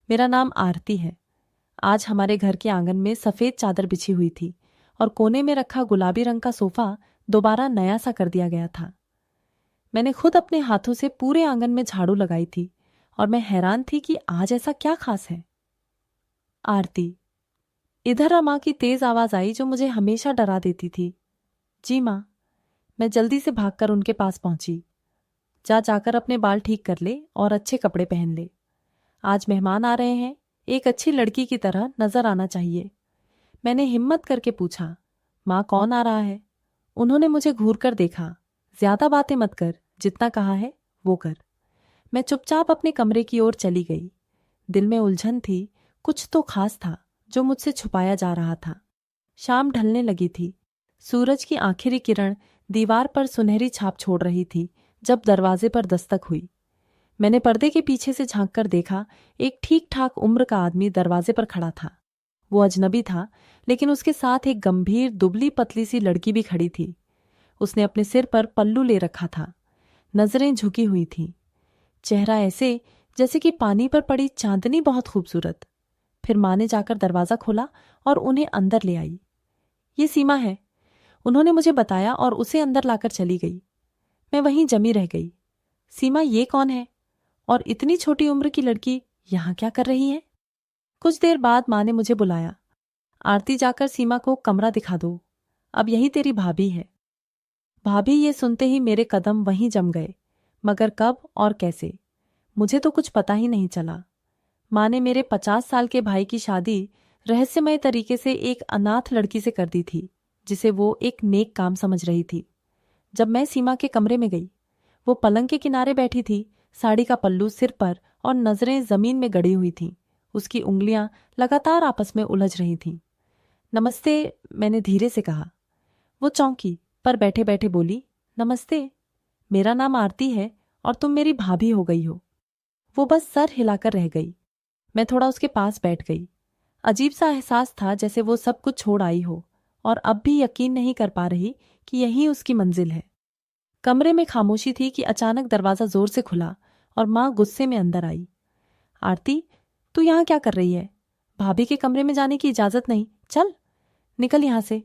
मेरा नाम आरती है। आज हमारे घर के आंगन में सफेद चादर बिछी हुई थी और कोने में रखा गुलाबी रंग का सोफा दोबारा नया सा कर दिया गया था। मैंने खुद अपने हाथों से पूरे आंगन में झाड़ू लगाई थी और मैं हैरान थी कि आज ऐसा क्या खास है। आरती। इधर आ माँ की तेज आवाज आई जो मुझे हमेशा डरा देती थी। जी माँ। मैं जल्दी से भागकर उनके पास पहुंची। जाकर अपने बाल ठीक कर ले और अच्छे कपड़े पहन ले। आज मेहमान आ रहे हैं, एक अच्छी लड़की की तरह नजर आना चाहिए। मैंने हिम्मत करके पूछा, माँ कौन आ रहा है? उन्होंने मुझे घूर कर देखा। ज्यादा बातें मत कर, जितना कहा है वो कर। मैं चुपचाप अपने कमरे की ओर चली गई। दिल में उलझन थी, कुछ तो खास था जो मुझसे छुपाया जा रहा था। शाम ढलने लगी थी। सूरज की आखिरी किरण दीवार पर सुनहरी छाप छोड़ रही थी जब दरवाजे पर दस्तक हुई। मैंने पर्दे के पीछे से झांक कर देखा। एक ठीक ठाक उम्र का आदमी दरवाजे पर खड़ा था। वो अजनबी था, लेकिन उसके साथ एक गंभीर दुबली पतली सी लड़की भी खड़ी थी। उसने अपने सिर पर पल्लू ले रखा था। नजरें झुकी हुई थीं। चेहरा ऐसे जैसे कि पानी पर पड़ी चांदनी, बहुत खूबसूरत। फिर माँ ने जाकर दरवाजा खोला और उन्हें अंदर ले आई। ये सीमा है, उन्होंने मुझे बताया और उसे अंदर लाकर चली गई। मैं वहीं जमी रह गई। सीमा ये कौन है? और इतनी छोटी उम्र की लड़की यहां क्या कर रही है? कुछ देर बाद माँ ने मुझे बुलाया। आरती, जाकर सीमा को कमरा दिखा दो। अब यही तेरी भाभी है। भाभी, ये सुनते ही मेरे कदम वहीं जम गए। मगर कब और कैसे, मुझे तो कुछ पता ही नहीं चला। माँ ने मेरे 50 साल के भाई की शादी रहस्यमय तरीके से एक अनाथ लड़की से कर दी थी, जिसे वो एक नेक काम समझ रही थी। जब मैं सीमा के कमरे में गई, वो पलंग के किनारे बैठी थी, साड़ी का पल्लू सिर पर और नजरें जमीन में गड़ी हुई थीं। उसकी उंगलियां लगातार आपस में उलझ रही थीं। नमस्ते, मैंने धीरे से कहा। वो चौंकी, पर बैठे बैठे बोली, नमस्ते, मेरा नाम आरती है और तुम मेरी भाभी हो गई हो। वो बस सर हिलाकर रह गई। मैं थोड़ा उसके पास बैठ गई। अजीब सा एहसास था जैसे वो सब कुछ छोड़ आई हो और अब भी यकीन नहीं कर पा रही कि यही उसकी मंजिल है। कमरे में खामोशी थी कि अचानक दरवाजा जोर से खुला और माँ गुस्से में अंदर आई। आरती, तू यहाँ क्या कर रही है? भाभी के कमरे में जाने की इजाजत नहीं, चल निकल यहां से।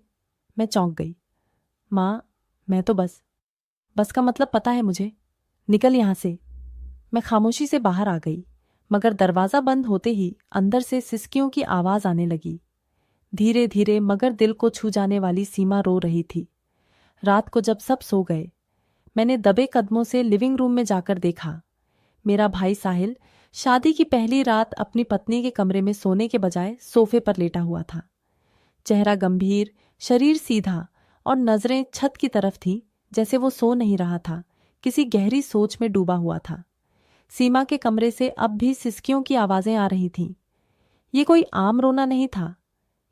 मैं चौंक गई। माँ, मैं तो बस का मतलब पता है मुझे। निकल यहां से। मैं खामोशी से बाहर आ गई, मगर दरवाजा बंद होते ही अंदर से सिसकियों की आवाज आने लगी। धीरे धीरे मगर दिल को छू जाने वाली सीमा रो रही थी। रात को जब सब सो गए, मैंने दबे कदमों से लिविंग रूम में जाकर देखा। मेरा भाई साहिल शादी की पहली रात अपनी पत्नी के कमरे में सोने के बजाय सोफे पर लेटा हुआ था। चेहरा गंभीर, शरीर सीधा और नजरें छत की तरफ थीं, जैसे वो सो नहीं रहा था, किसी गहरी सोच में डूबा हुआ था। सीमा के कमरे से अब भी सिसकियों की आवाजें आ रही थीं। ये कोई आम रोना नहीं था,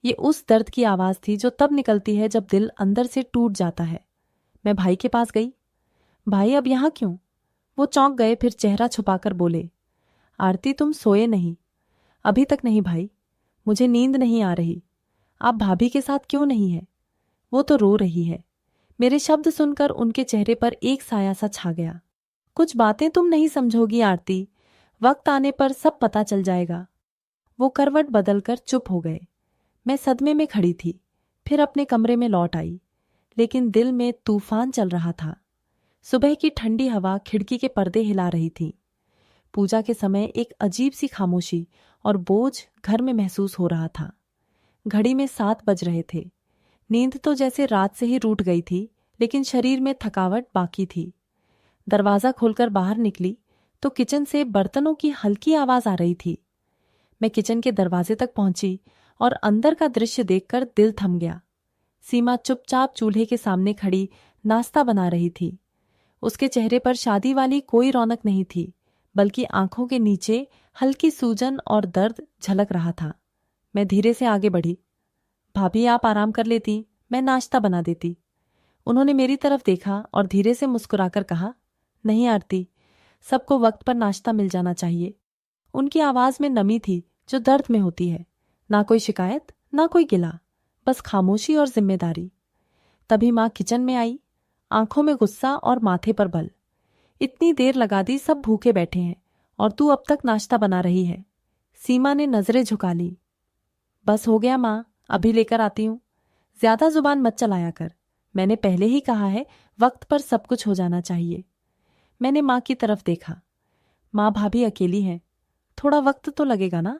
ये उस दर्द की आवाज थी जो तब निकलती है जब दिल अंदर से टूट जाता है। मैं भाई के पास गई। भाई, अब यहां क्यों? वो चौंक गए, फिर चेहरा छुपाकर बोले, आरती, तुम सोए नहीं? अभी तक नहीं भाई, मुझे नींद नहीं आ रही। आप भाभी के साथ क्यों नहीं है? वो तो रो रही है। मेरे शब्द सुनकर उनके चेहरे पर एक साया सा छा गया। कुछ बातें तुम नहीं समझोगी आरती, वक्त आने पर सब पता चल जाएगा। वो करवट बदलकर चुप हो गए। मैं सदमे में खड़ी थी, फिर अपने कमरे में लौट आई, लेकिन दिल में तूफान चल रहा था। सुबह की ठंडी हवा खिड़की के पर्दे हिला रही थी। पूजा के समय एक अजीब सी खामोशी और बोझ घर में महसूस हो रहा था। घड़ी में 7 बज रहे थे। नींद तो जैसे रात से ही रूठ गई थी, लेकिन शरीर में थकावट बाकी थी। दरवाजा खोलकर बाहर निकली तो किचन से बर्तनों की हल्की आवाज आ रही थी। मैं किचन के दरवाजे तक पहुंची और अंदर का दृश्य देखकर दिल थम गया। सीमा चुपचाप चूल्हे के सामने खड़ी नाश्ता बना रही थी। उसके चेहरे पर शादी वाली कोई रौनक नहीं थी, बल्कि आंखों के नीचे हल्की सूजन और दर्द झलक रहा था। मैं धीरे से आगे बढ़ी। भाभी, आप आराम कर लेती, मैं नाश्ता बना देती। उन्होंने मेरी तरफ देखा और धीरे से मुस्कुराकर कहा, नहीं आरती, सबको वक्त पर नाश्ता मिल जाना चाहिए। उनकी आवाज में नमी थी जो दर्द में होती है। ना कोई शिकायत, ना कोई गिला, बस खामोशी और जिम्मेदारी। तभी माँ किचन में आई, आंखों में गुस्सा और माथे पर बल। इतनी देर लगा दी, सब भूखे बैठे हैं और तू अब तक नाश्ता बना रही है। सीमा ने नजरें झुका ली। बस हो गया माँ, अभी लेकर आती हूँ। ज्यादा जुबान मत चलाया कर, मैंने पहले ही कहा है वक्त पर सब कुछ हो जाना चाहिए। मैंने माँ की तरफ देखा। माँ भाभी अकेली हैं, थोड़ा वक्त तो लगेगा ना।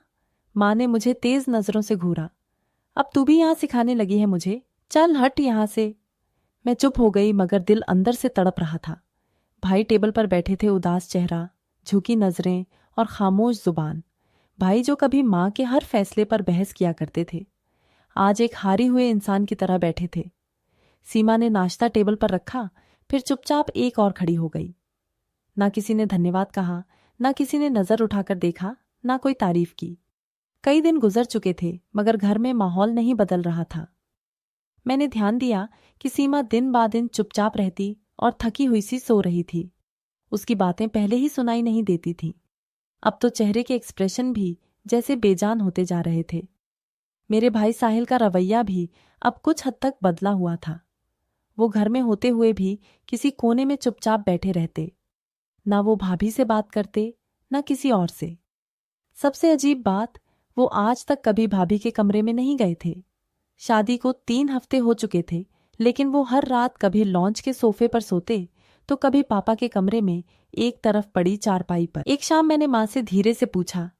माँ ने मुझे तेज नजरों से घूरा। अब तू भी यहां सिखाने लगी है मुझे, चल हट यहां से। मैं चुप हो गई मगर दिल अंदर से तड़प रहा था। भाई टेबल पर बैठे थे, उदास चेहरा, झुकी नजरें और खामोश जुबान। भाई जो कभी माँ के हर फैसले पर बहस किया करते थे, आज एक हारे हुए इंसान की तरह बैठे थे। सीमा ने नाश्ता टेबल पर रखा, फिर चुपचाप एक और खड़ी हो गई। ना किसी ने धन्यवाद कहा, ना किसी ने नजर उठाकर देखा, ना कोई तारीफ की। कई दिन गुजर चुके थे मगर घर में माहौल नहीं बदल रहा था। मैंने ध्यान दिया कि सीमा दिन बा दिन चुपचाप रहती और थकी हुई सी सो रही थी। उसकी बातें पहले ही सुनाई नहीं देती थीं। अब तो चेहरे के एक्सप्रेशन भी जैसे बेजान होते जा रहे थे। मेरे भाई साहिल का रवैया भी अब कुछ हद तक बदला हुआ था। वो घर में होते हुए भी किसी कोने में चुपचाप बैठे रहते। ना वो भाभी से बात करते, ना किसी और से। सबसे अजीब बात, वो आज तक कभी भाभी के कमरे में नहीं गए थे। शादी को 3 हफ्ते हो चुके थे, लेकिन वो हर रात कभी लॉन्च के सोफे पर सोते तो कभी पापा के कमरे में एक तरफ पड़ी चारपाई पर। एक शाम मैंने माँ से धीरे से पूछा,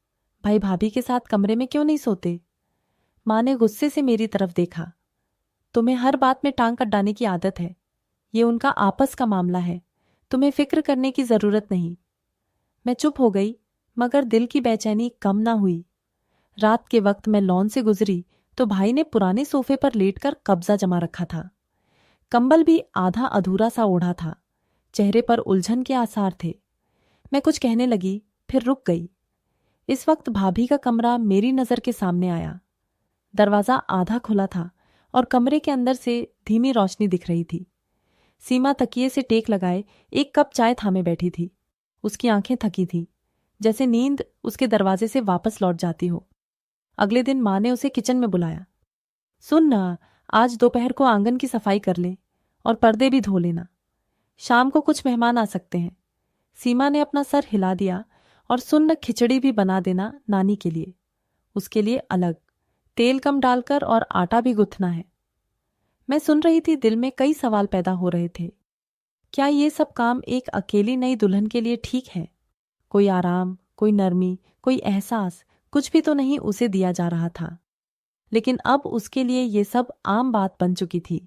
भाई भाभी के साथ कमरे में क्यों नहीं सोते? माँ ने गुस्से से मेरी तरफ देखा। तुम्हें हर बात में टांग कटाने की आदत है। ये उनका आपस का मामला है, तुम्हें फिक्र करने की जरूरत नहीं। मैं चुप हो गई मगर दिल की बेचैनी कम ना हुई। रात के वक्त मैं लॉन से गुजरी तो भाई ने पुराने सोफे पर लेटकर कब्जा जमा रखा था। कंबल भी आधा अधूरा सा ओढ़ा था, चेहरे पर उलझन के आसार थे। मैं कुछ कहने लगी, फिर रुक गई। इस वक्त भाभी का कमरा मेरी नजर के सामने आया। दरवाजा आधा खुला था और कमरे के अंदर से धीमी रोशनी दिख रही थी। सीमा तकिए से टेक लगाए एक कप चाय थामे बैठी थी। उसकी आंखें थकी थीं, जैसे नींद उसके दरवाजे से वापस लौट जाती हो। अगले दिन माँ ने उसे किचन में बुलाया। सुन ना, आज दोपहर को आंगन की सफाई कर ले और पर्दे भी धो लेना। शाम को कुछ मेहमान आ सकते हैं। सीमा ने अपना सर हिला दिया। और सुन, खिचड़ी भी बना देना नानी के लिए, उसके लिए अलग, तेल कम डालकर, और आटा भी गूंथना है। मैं सुन रही थी, दिल में कई सवाल पैदा हो रहे थे। क्या ये सब काम एक अकेली नई दुल्हन के लिए ठीक है? कोई आराम, कोई नरमी, कोई एहसास, कुछ भी तो नहीं उसे दिया जा रहा था। लेकिन अब उसके लिए ये सब आम बात बन चुकी थी।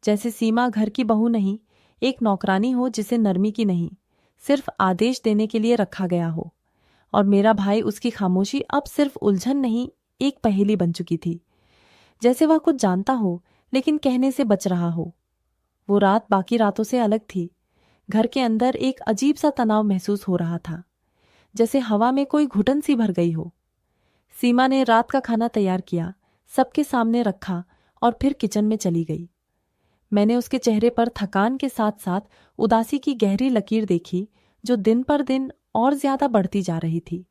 जैसे सीमा घर की बहू नहीं, एक नौकरानी हो जिसे नरमी की नहीं, सिर्फ आदेश देने के लिए रखा गया हो। और मेरा भाई, उसकी खामोशी अब सिर्फ उलझन नहीं, एक पहेली बन चुकी थी। जैसे वह कुछ जानता हो लेकिन कहने से बच रहा हो। वो रात बाकी रातों से अलग थी। घर के अंदर एक अजीब सा तनाव महसूस हो रहा था, जैसे हवा में कोई घुटन सी भर गई हो। सीमा ने रात का खाना तैयार किया, सबके सामने रखा और फिर किचन में चली गई। मैंने उसके चेहरे पर थकान के साथ साथ उदासी की गहरी लकीर देखी, जो दिन पर दिन और ज्यादा बढ़ती जा रही थी।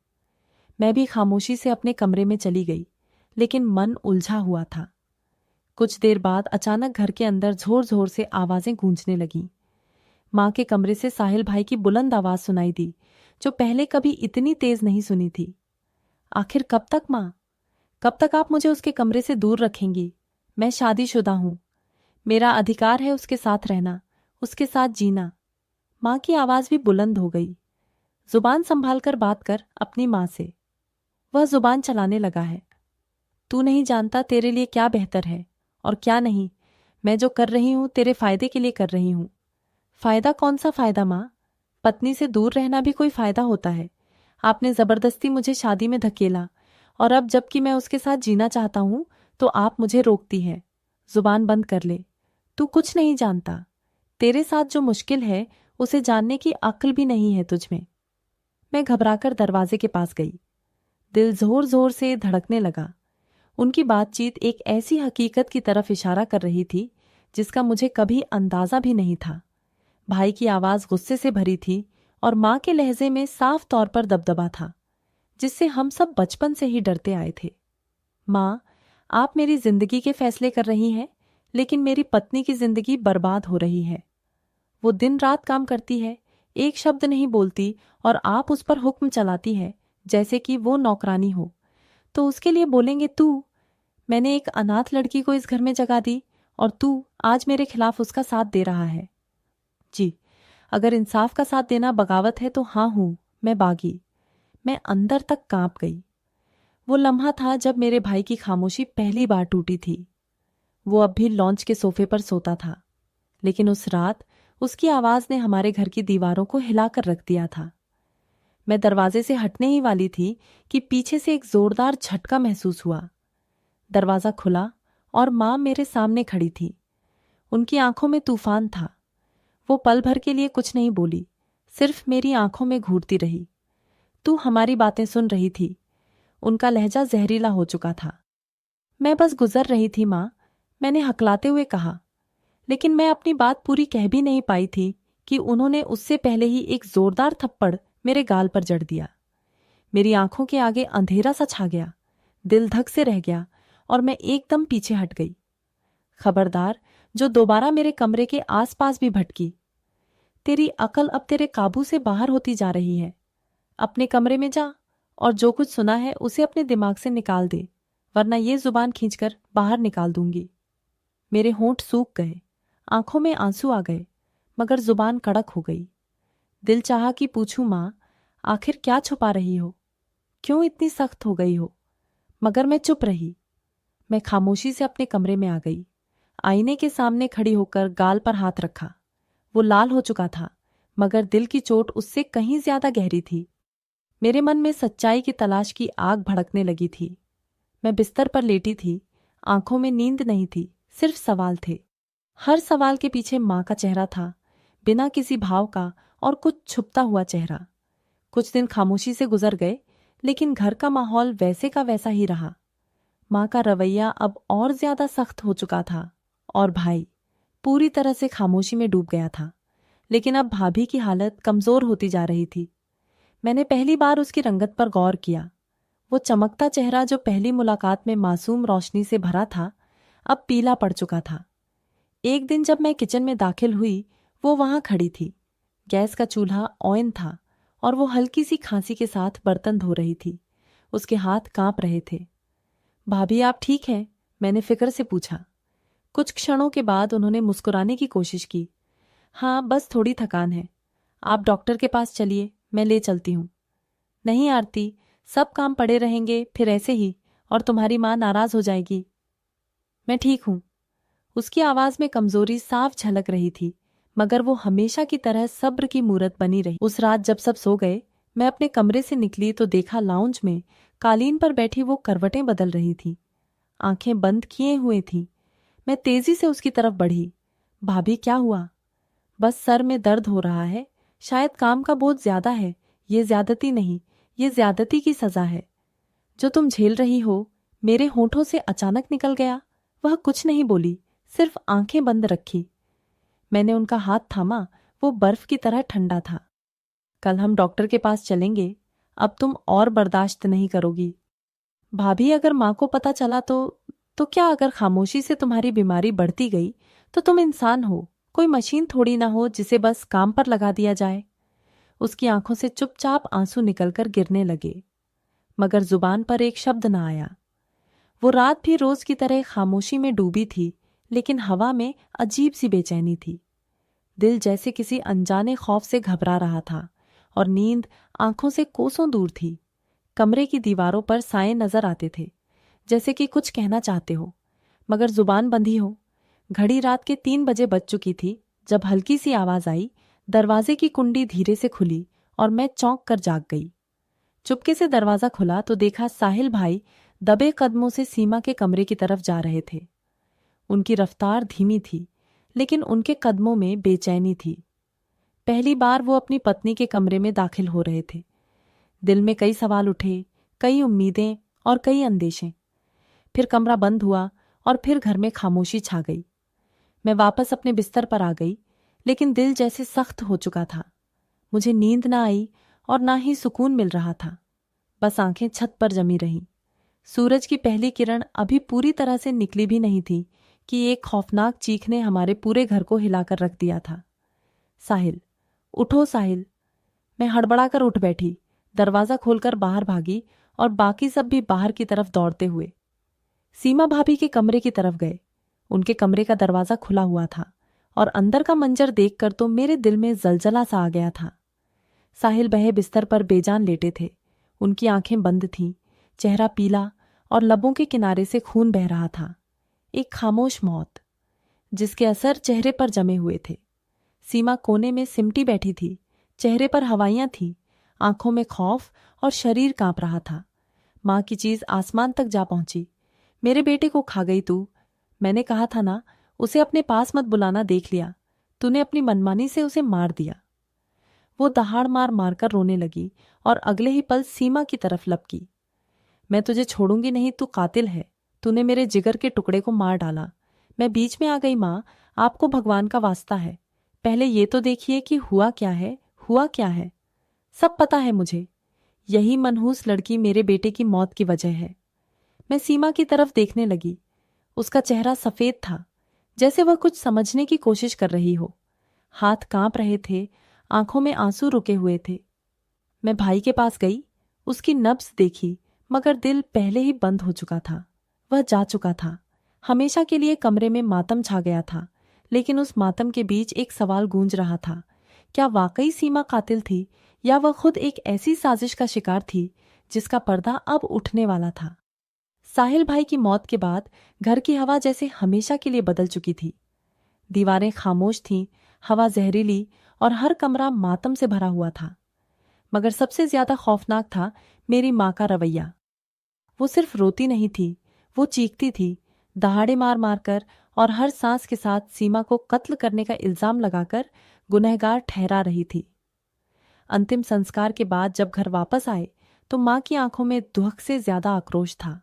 मैं भी खामोशी से अपने कमरे में चली गई, लेकिन मन उलझा हुआ था। कुछ देर बाद अचानक घर के अंदर जोर जोर से आवाजें गूंजने लगीं। माँ के कमरे से साहिल भाई की बुलंद आवाज सुनाई दी, जो पहले कभी इतनी तेज नहीं सुनी थी। आखिर कब तक माँ? कब तक आप मुझे उसके कमरे से दूर रखेंगी? मैं शादीशुदा हूं, मेरा अधिकार है उसके साथ रहना, उसके साथ जीना। माँ की आवाज भी बुलंद हो गई। जुबान संभाल कर बात कर अपनी माँ से। वह जुबान चलाने लगा है। तू नहीं जानता तेरे लिए क्या बेहतर है और क्या नहीं। मैं जो कर रही हूं तेरे फायदे के लिए कर रही हूं। फायदा? कौन सा फायदा माँ? पत्नी से दूर रहना भी कोई फायदा होता है? आपने जबरदस्ती मुझे शादी में धकेला, और अब जबकि मैं उसके साथ जीना चाहता हूं तो आप मुझे रोकती है। जुबान बंद कर ले। तू कुछ नहीं जानता। तेरे साथ जो मुश्किल है उसे जानने की अक्ल भी नहीं है तुझमें। मैं घबराकर दरवाजे के पास गई। दिल जोर जोर से धड़कने लगा। उनकी बातचीत एक ऐसी हकीकत की तरफ इशारा कर रही थी जिसका मुझे कभी अंदाजा भी नहीं था। भाई की आवाज गुस्से से भरी थी और माँ के लहजे में साफ तौर पर दबदबा था, जिससे हम सब बचपन से ही डरते आए थे। माँ, आप मेरी जिंदगी के फैसले कर रही हैं, लेकिन मेरी पत्नी की जिंदगी बर्बाद हो रही है। वो दिन रात काम करती है, एक शब्द नहीं बोलती, और आप उस पर हुक्म चलाती है जैसे कि वो नौकरानी हो। तो उसके लिए बोलेंगे तू, मैंने एक अनाथ लड़की को इस घर में जगा दी और तू आज मेरे खिलाफ उसका साथ दे रहा है। जी, अगर इंसाफ का साथ देना बगावत है तो हाँ हूं, मैं बागी। मैं अंदर तक कांप गई। वो लम्हा था जब मेरे भाई की खामोशी पहली बार टूटी थी। वो अब भी लॉन्च के सोफे पर सोता था, लेकिन उस रात उसकी आवाज ने हमारे घर की दीवारों को हिलाकर रख दिया था। मैं दरवाजे से हटने ही वाली थी कि पीछे से एक जोरदार झटका महसूस हुआ। दरवाजा खुला और मां मेरे सामने खड़ी थी। उनकी आंखों में तूफान था। वो पल भर के लिए कुछ नहीं बोली, सिर्फ मेरी आंखों में घूरती रही। तू हमारी बातें सुन रही थी। उनका लहजा जहरीला हो चुका था। मैं बस गुजर रही थी मां, मैंने हकलाते हुए कहा, लेकिन मैं अपनी बात पूरी कह भी नहीं पाई थी कि उन्होंने उससे पहले ही एक जोरदार थप्पड़ मेरे गाल पर जड़ दिया। मेरी आंखों के आगे अंधेरा सा छा गया, दिल धक से रह गया और मैं एकदम पीछे हट गई। खबरदार जो दोबारा मेरे कमरे के आसपास भी भटकी। तेरी अकल अब तेरे काबू से बाहर होती जा रही है। अपने कमरे में जा और जो कुछ सुना है उसे अपने दिमाग से निकाल दे, वरना ये जुबान खींचकर बाहर निकाल दूंगी। मेरे होंठ सूख गए, आंखों में आंसू आ गए, मगर जुबान कड़क हो गई। दिल चाहा कि पूछूं मां, आखिर क्या छुपा रही हो? क्यों इतनी सख्त हो गई हो? मगर मैं चुप रही। मैं खामोशी से अपने कमरे में आ गई। आईने के सामने खड़ी होकर गाल पर हाथ रखा। वो लाल हो चुका था, मगर दिल की चोट उससे कहीं ज्यादा गहरी थी। मेरे मन में सच्चाई की तलाश की आग भड़कने लगी थी। मैं बिस्तर पर लेटी थी, आंखों में नींद नहीं थी, सिर्फ सवाल थे। हर सवाल के पीछे मां का चेहरा था, बिना किसी भाव का और कुछ छुपता हुआ चेहरा। कुछ दिन खामोशी से गुजर गए, लेकिन घर का माहौल वैसे का वैसा ही रहा। मां का रवैया अब और ज्यादा सख्त हो चुका था और भाई पूरी तरह से खामोशी में डूब गया था। लेकिन अब भाभी की हालत कमजोर होती जा रही थी। मैंने पहली बार उसकी रंगत पर गौर किया। वो चमकता चेहरा जो पहली मुलाकात में मासूम रोशनी से भरा था, अब पीला पड़ चुका था। एक दिन जब मैं किचन में दाखिल हुई, वो वहां खड़ी थी। गैस का चूल्हा ऑन था और वो हल्की सी खांसी के साथ बर्तन धो रही थी। उसके हाथ कांप रहे थे। भाभी आप ठीक हैं? मैंने फिक्र से पूछा। कुछ क्षणों के बाद उन्होंने मुस्कुराने की कोशिश की। हाँ, बस थोड़ी थकान है। आप डॉक्टर के पास चलिए, मैं ले चलती हूँ। नहीं आरती, सब काम पड़े रहेंगे फिर ऐसे ही, और तुम्हारी माँ नाराज हो जाएगी। मैं ठीक हूँ। उसकी आवाज में कमजोरी साफ झलक रही थी, मगर वो हमेशा की तरह सब्र की मूरत बनी रही। उस रात जब सब सो गए, मैं अपने कमरे से निकली तो देखा लाउंज में कालीन पर बैठी वो करवटें बदल रही थी। आंखें बंद किए हुए थी। मैं तेजी से उसकी तरफ बढ़ी। भाभी क्या हुआ? बस सर में दर्द हो रहा है, शायद काम का बोझ ज्यादा है। ये ज्यादती नहीं, ये ज्यादती की सजा है। जो तुम झेल रही हो, मेरे होठों से अचानक निकल गया। वह कुछ नहीं बोली, सिर्फ आंखें बंद रखी। मैंने उनका हाथ थामा, वो बर्फ की तरह ठंडा था। कल हम डॉक्टर के पास चलेंगे, अब तुम और बर्दाश्त नहीं करोगी। भाभी अगर माँ को पता चला तो क्या? अगर खामोशी से तुम्हारी बीमारी बढ़ती गई तो तुम इंसान हो, कोई मशीन थोड़ी ना हो जिसे बस काम पर लगा दिया जाए। उसकी आंखों से चुपचाप आंसू निकलकर गिरने लगे, मगर जुबान पर एक शब्द न आया। वो रात भी रोज की तरह खामोशी में डूबी थी, लेकिन हवा में अजीब सी बेचैनी थी। दिल जैसे किसी अनजाने खौफ से घबरा रहा था और नींद आंखों से कोसों दूर थी। कमरे की दीवारों पर साए नजर आते थे, जैसे कि कुछ कहना चाहते हो मगर जुबान बंधी हो। घड़ी रात के 3 बजे बज चुकी थी जब हल्की सी आवाज आई। दरवाजे की कुंडी धीरे से खुली और मैं चौंक कर जाग गई। चुपके से दरवाजा खुला तो देखा साहिल भाई दबे कदमों से सीमा के कमरे की तरफ जा रहे थे। उनकी रफ्तार धीमी थी, लेकिन उनके कदमों में बेचैनी थी। पहली बार वो अपनी पत्नी के कमरे में दाखिल हो रहे थे। दिल में कई सवाल उठे, कई उम्मीदें और कई अंदेशे। फिर कमरा बंद हुआ और फिर घर में खामोशी छा गई। मैं वापस अपने बिस्तर पर आ गई, लेकिन दिल जैसे सख्त हो चुका था। मुझे नींद ना आई और ना ही सुकून मिल रहा था। बस आंखें छत पर जमी रहीं। सूरज की पहली किरण अभी पूरी तरह से निकली भी नहीं थी कि एक खौफनाक चीख ने हमारे पूरे घर को हिलाकर रख दिया था। साहिल, उठो साहिल। मैं हड़बड़ाकर उठ बैठी। दरवाजा खोलकर बाहर भागी और बाकी सब भी बाहर की तरफ दौड़ते हुए सीमा भाभी के कमरे की तरफ गए। उनके कमरे का दरवाजा खुला हुआ था और अंदर का मंजर देखकर तो मेरे दिल में जलजला सा आ गया था। साहिल बहे बिस्तर पर बेजान लेटे थे। उनकी आंखें बंद थीं, चेहरा पीला और लबों के किनारे से खून बह रहा था। एक खामोश मौत जिसके असर चेहरे पर जमे हुए थे। सीमा कोने में सिमटी बैठी थी, चेहरे पर हवाइयां थीं, आंखों में खौफ और शरीर कांप रहा था। मां की चीज आसमान तक जा पहुंची। मेरे बेटे को खा गई तू। मैंने कहा था ना, उसे अपने पास मत बुलाना, देख लिया तूने अपनी मनमानी से उसे मार दिया। वो दहाड़ मार मारकर रोने लगी और अगले ही पल सीमा की तरफ लपकी। मैं तुझे छोड़ूंगी नहीं, तू कातिल है। तूने मेरे जिगर के टुकड़े को मार डाला। मैं बीच में आ गई माँ, आपको भगवान का वास्ता है, पहले ये तो देखिए कि हुआ क्या है, हुआ क्या है। सब पता है मुझे। यही मनहूस लड़की मेरे बेटे की मौत की वजह है। मैं सीमा की तरफ देखने लगी। उसका चेहरा सफेद था, जैसे वह कुछ समझने की कोशिश कर रही हो। हाथ कांप रहे थे, आंखों में आंसू रुके हुए थे। मैं भाई के पास गई, उसकी नब्ज देखी, मगर दिल पहले ही बंद हो चुका था। वह जा चुका था। हमेशा के लिए कमरे में मातम छा गया था। लेकिन उस मातम के बीच एक सवाल गूंज रहा था, क्या वाकई सीमा कातिल थी या वह खुद एक ऐसी साजिश का शिकार थी जिसका पर्दा अब उठने वाला था। साहिल भाई की मौत के बाद घर की हवा जैसे हमेशा के लिए बदल चुकी थी। दीवारें खामोश थीं, हवा जहरीली और हर कमरा मातम से भरा हुआ था। मगर सबसे ज्यादा खौफनाक था मेरी माँ का रवैया। वो सिर्फ रोती नहीं थी, वो चीखती थी, दहाड़े मार मार कर, और हर सांस के साथ सीमा को कत्ल करने का इल्जाम लगाकर गुनहगार ठहरा रही थी। अंतिम संस्कार के बाद जब घर वापस आए तो माँ की आंखों में दुख से ज्यादा आक्रोश था।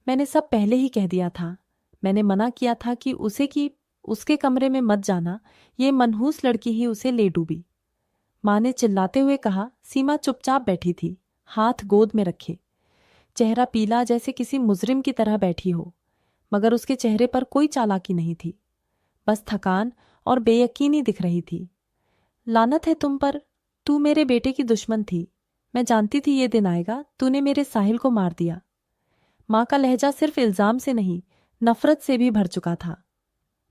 मैंने सब पहले ही कह दिया था। मैंने मना किया था कि उसके कमरे में मत जाना, ये मनहूस लड़की ही उसे ले डूबी। माँ ने चिल्लाते हुए कहा। सीमा चुपचाप बैठी थी, हाथ गोद में रखे, चेहरा पीला जैसे किसी मुजरिम की तरह बैठी हो, मगर उसके चेहरे पर कोई चालाकी नहीं थी, बस थकान और बेयकीनी दिख रही थी। लानत है तुम पर, तू मेरे बेटे की दुश्मन थी। मैं जानती थी ये दिन आएगा, तूने मेरे साहिल को मार दिया। माँ का लहजा सिर्फ इल्जाम से नहीं, नफरत से भी भर चुका था।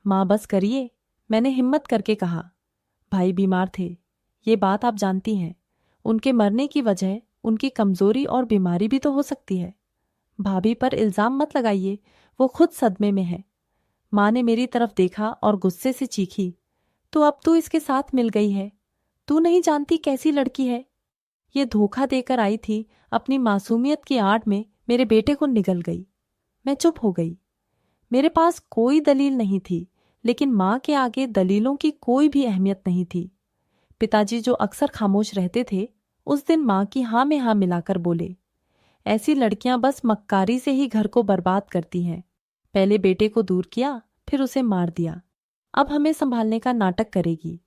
माँ बस करिए, मैंने हिम्मत करके कहा। भाई बीमार थे, ये बात आप जानती हैं। उनके मरने की वजह उनकी कमजोरी और बीमारी भी तो हो सकती है। भाभी पर इल्जाम मत लगाइए, वो खुद सदमे में है। माँ ने मेरी तरफ देखा और गुस्से से चीखी, तो अब तू इसके साथ मिल गई है। तू नहीं जानती कैसी लड़की है। ये धोखा देकर आई थी, अपनी मासूमियत की आड़ में मेरे बेटे को निगल गई। मैं चुप हो गई। मेरे पास कोई दलील नहीं थी, लेकिन माँ के आगे दलीलों की कोई भी अहमियत नहीं थी। पिताजी जो अक्सर खामोश रहते थे, उस दिन माँ की हाँ में हाँ मिलाकर बोले, ऐसी लड़कियां बस मक्कारी से ही घर को बर्बाद करती हैं। पहले बेटे को दूर किया, फिर उसे मार दिया, अब हमें संभालने का नाटक करेगी।